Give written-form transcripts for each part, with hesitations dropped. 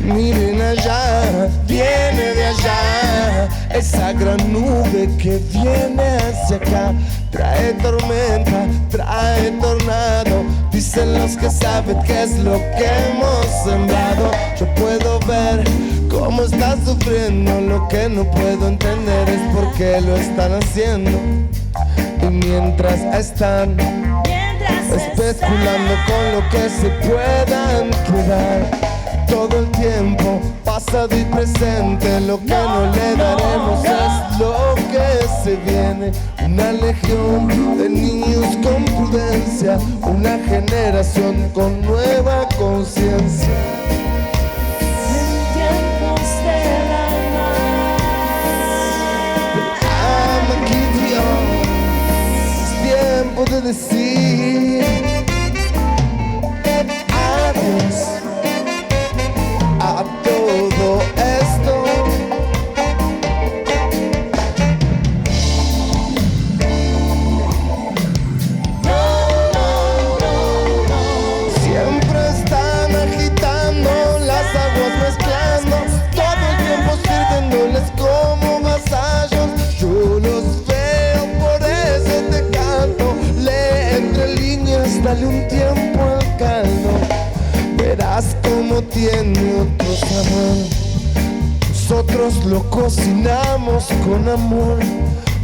Miren allá, viene de allá, esa gran nube que viene hacia acá. Trae tormenta, trae tornado, dicen los que saben qué es lo que hemos sembrado. Yo puedo ver cómo estás sufriendo, lo que no puedo entender es por qué lo están haciendo. Y mientras están especulando con lo que se puedan quedar, todo el tiempo, pasado y presente, lo que no le daremos es lo que se viene. Una legión de niños con prudencia, una generación con nueva conciencia. En tiempos del alma, I'm a kid young. Es tiempo de decir adiós a todo esto. Siempre están agitando las aguas, mezclando, todo el tiempo sirviéndoles como vasallos. Yo los veo, por eso te canto. Lee entre líneas, dale un tiempo al caldo. Verás cómo tiene otro sabor. Nosotros lo cocinamos con amor.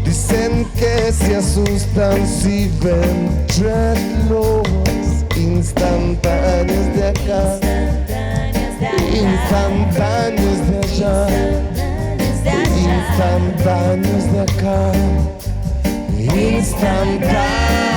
Dicen que se asustan si ven dreadlocks instantáneos de acá, instantáneos de allá, instantáneos de acá, instantáneos.